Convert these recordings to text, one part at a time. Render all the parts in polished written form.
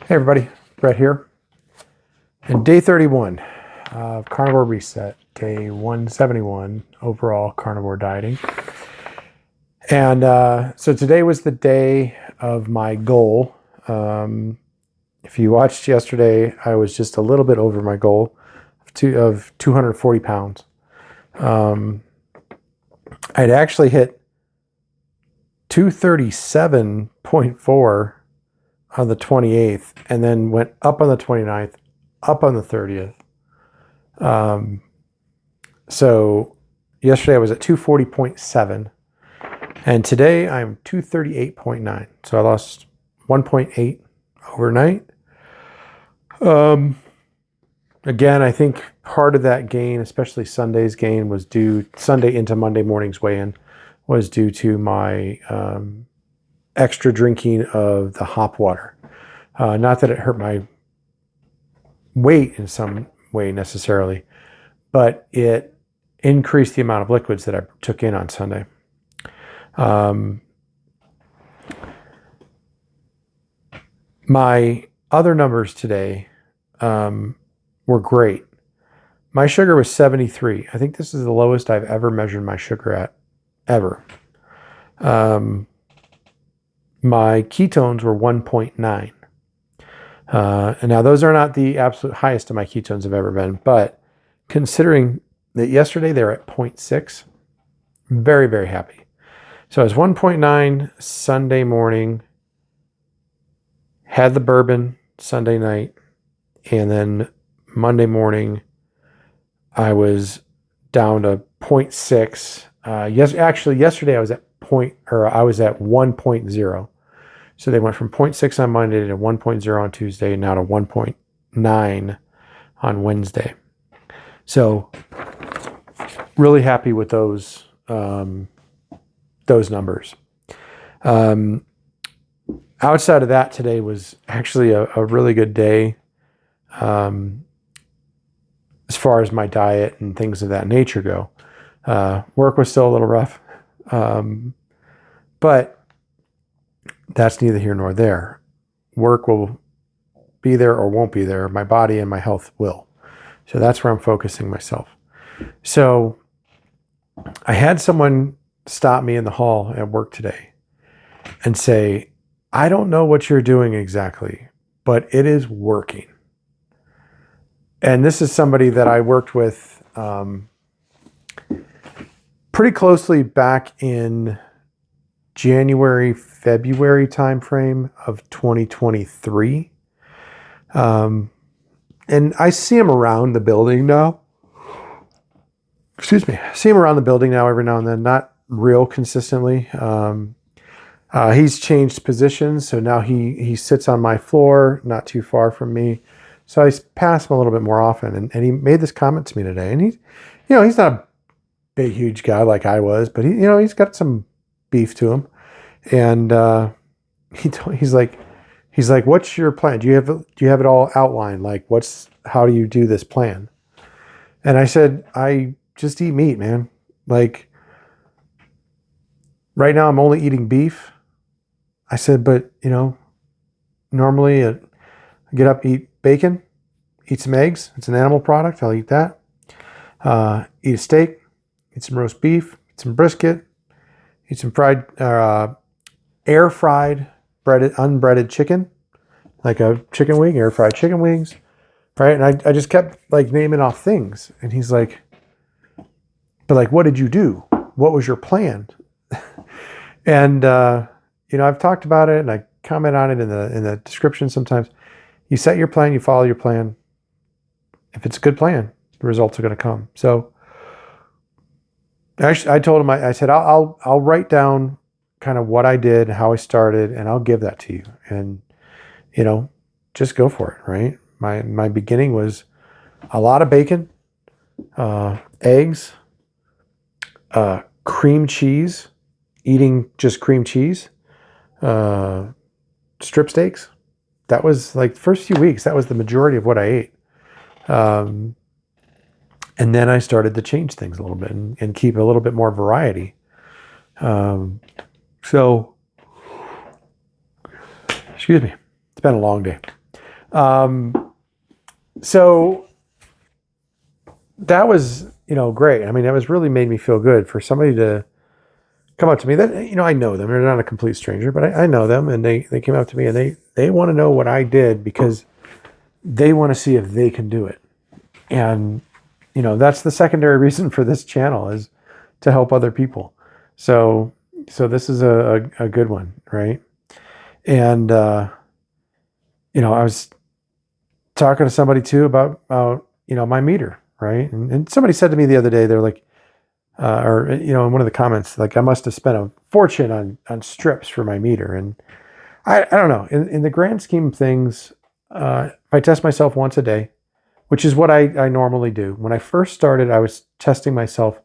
Hey everybody, Brett here. And day 31 of Carnivore Reset, day 171 overall carnivore dieting. And so today was the day of my goal. If you watched yesterday, I was just a little bit over my goal of 240 pounds. I'd actually hit 237.4 on the 28th, and then went up on the 29th, up on the 30th. So yesterday I was at 240.7, and today I'm 238.9. So I lost 1.8 overnight. Again, I think part of that gain, especially Sunday's gain, was due Sunday into Monday morning's weigh-in, was due to my extra drinking of the hop water. Not that it hurt my weight in some way necessarily, but it increased the amount of liquids that I took in on Sunday. My other numbers today were great. My sugar was 73. I think this is the lowest I've ever measured my sugar at, ever. My ketones were 1.9. And now those are not the absolute highest of my ketones have ever been, but considering that yesterday they were at 0.6, I'm very, very happy. So I was 1.9 Sunday morning, had the bourbon Sunday night, and then Monday morning I was down to 0.6. Yesterday I was at 1.0. So they went from 0.6 on Monday to 1.0 on Tuesday, and now to 1.9 on Wednesday. So really happy with those numbers. Outside of that, today was actually a really good day as far as my diet and things of that nature go. Work was still a little rough, but that's neither here nor there. Work will be there or won't be there. My body and my health will. So that's where I'm focusing myself. So I had someone stop me in the hall at work today and say, I don't know what you're doing exactly, but it is working. And this is somebody that I worked with pretty closely back in January, February timeframe of 2023. And I see him around the building now. Excuse me. I see him around the building now every now and then, not real consistently. He's changed positions, so now he sits on my floor, not too far from me. So I pass him a little bit more often. And he made this comment to me today. And he's not a big, huge guy like I was, but he's got some beef to him. And he's like, what's your plan? Do you have it all outlined? Like, how do you do this plan? And I said, I just eat meat, man. Like, right now I'm only eating beef. I said, but normally I get up, eat bacon, eat some eggs. It's an animal product. I'll eat that. Eat a steak, eat some roast beef, eat some brisket, eat some fried, air fried, unbreaded chicken, like a chicken wing, air fried chicken wings, right? And I just kept like naming off things, and he's like, but like, what did you do? What was your plan? And I've talked about it, and I comment on it in the description sometimes. You set your plan, you follow your plan. If it's a good plan, the results are going to come. So actually, I told him, I said, I'll write down kind of what I did, how I started, and I'll give that to you. And, just go for it, right? My beginning was a lot of bacon, eggs, cream cheese, eating just cream cheese, strip steaks. That was like the first few weeks, that was the majority of what I ate. And then I started to change things a little bit and keep a little bit more variety. So, excuse me, it's been a long day. So that was, great. I mean, that was really made me feel good for somebody to come up to me that, I know them. They're not a complete stranger, but I know them. And they came up to me and they want to know what I did because they want to see if they can do it. And, that's the secondary reason for this channel is to help other people. So this is a good one, right? And, I was talking to somebody too about my meter, right? And somebody said to me the other day, they're like, in one of the comments, like I must have spent a fortune on strips for my meter. And I don't know, in the grand scheme of things, if I test myself once a day, which is what I normally do. When I first started, I was testing myself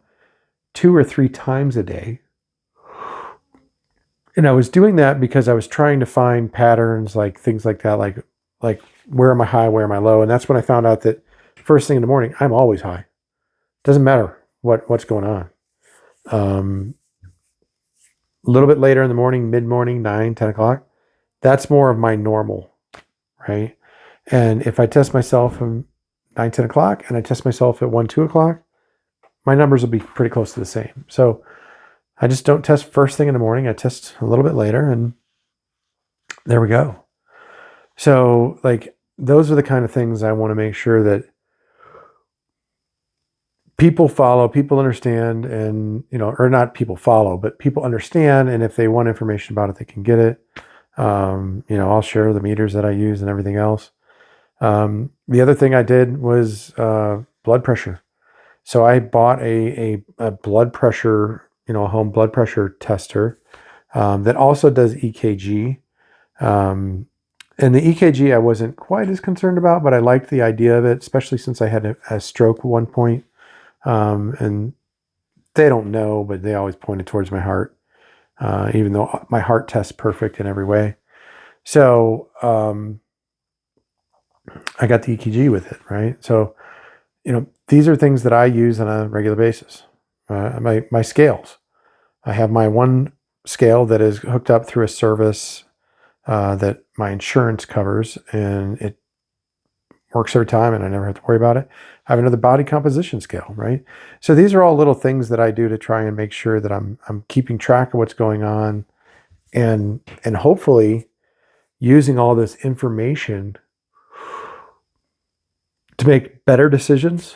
2 or 3 times a day. And I was doing that because I was trying to find patterns, like things like that, like where am I high, where am I low? And that's when I found out that first thing in the morning, I'm always high. Doesn't matter what's going on. A little bit later in the morning, mid-morning, 9, 10 o'clock, that's more of my normal, right? And if I test myself from 9, 10 o'clock and I test myself at 1, 2 o'clock, my numbers will be pretty close to the same. So I just don't test first thing in the morning. I test a little bit later and there we go. So like those are the kind of things I want to make sure that people follow, people understand, and, or not people follow, but people understand. And if they want information about it, they can get it. I'll share the meters that I use and everything else. The other thing I did was blood pressure. So I bought a blood pressure, a home blood pressure tester that also does EKG. And the EKG I wasn't quite as concerned about, but I liked the idea of it, especially since I had a stroke at one point. And they don't know, but they always pointed towards my heart, even though my heart tests perfect in every way. So I got the EKG with it, right? So, these are things that I use on a regular basis. My scales. I have my one scale that is hooked up through a service that my insurance covers, and it works every time, and I never have to worry about it. I have another body composition scale, right? So these are all little things that I do to try and make sure that I'm keeping track of what's going on, and hopefully using all this information to make better decisions.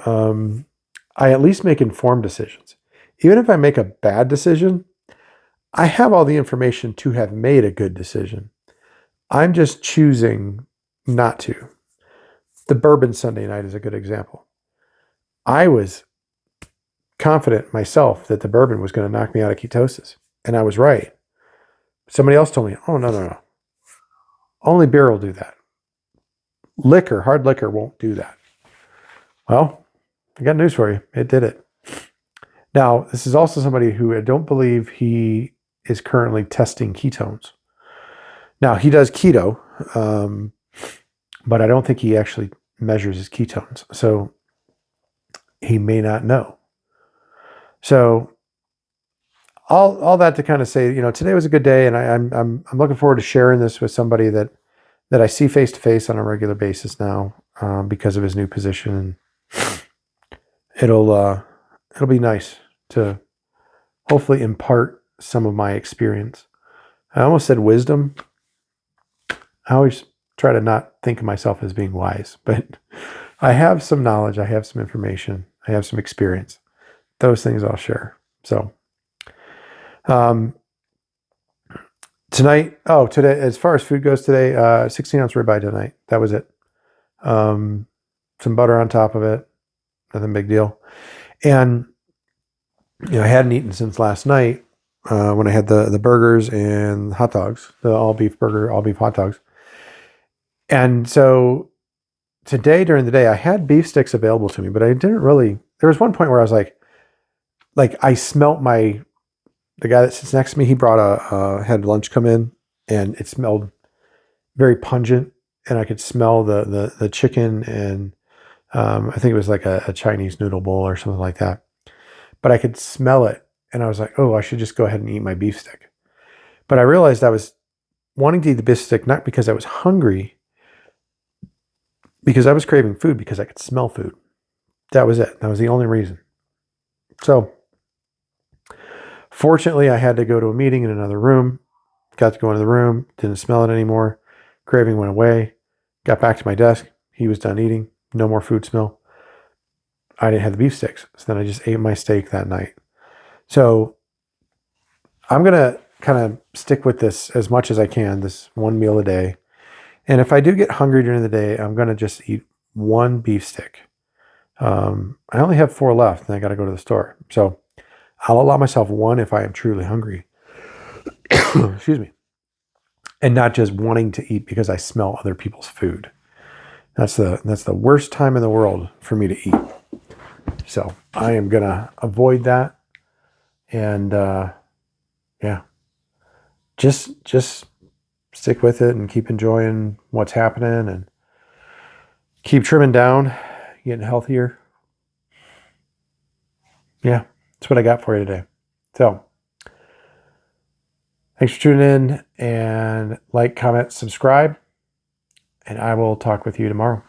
I at least make informed decisions. Even if I make a bad decision, I have all the information to have made a good decision. I'm just choosing not to. The bourbon Sunday night is a good example. I was confident myself that the bourbon was going to knock me out of ketosis, and I was right. Somebody else told me, oh, no. Only beer will do that. Liquor, hard liquor won't do that. Well, I got news for you. It did it. Now, this is also somebody who I don't believe he is currently testing ketones. Now, he does keto, but I don't think he actually measures his ketones. So he may not know. So all that to kind of say, today was a good day, and I'm looking forward to sharing this with somebody that I see face to face on a regular basis now because of his new position. It'll be nice to hopefully impart some of my experience. I almost said wisdom. I always try to not think of myself as being wise, but I have some knowledge, I have some information, I have some experience. Those things I'll share. So today, as far as food goes today, 16-ounce ribeye tonight. That was it. Some butter on top of it. Nothing big deal. And, I hadn't eaten since last night when I had the burgers and hot dogs, the all beef burger, all beef hot dogs. And so today during the day, I had beef sticks available to me, but I didn't really, there was one point where I was like I smelt the guy that sits next to me, he brought had lunch come in, and it smelled very pungent, and I could smell the chicken, and I think it was like a Chinese noodle bowl or something like that. But I could smell it, and I was like, oh, I should just go ahead and eat my beef stick. But I realized I was wanting to eat the beef stick not because I was hungry, because I was craving food because I could smell food. That was it. That was the only reason. So fortunately, I had to go to a meeting in another room. Got to go into the room, didn't smell it anymore. Craving went away. Got back to my desk. He was done eating. No more food smell. I didn't have the beef sticks. So then I just ate my steak that night. So I'm going to kind of stick with this as much as I can, this one meal a day. And if I do get hungry during the day, I'm going to just eat one beef stick. I only have 4 left and I got to go to the store. So I'll allow myself one if I am truly hungry. Excuse me. And not just wanting to eat because I smell other people's food. That's the worst time in the world for me to eat. So I am going to avoid that. And yeah, just stick with it and keep enjoying what's happening and keep trimming down, getting healthier. Yeah, that's what I got for you today. So thanks for tuning in, and like, comment, subscribe, and I will talk with you tomorrow.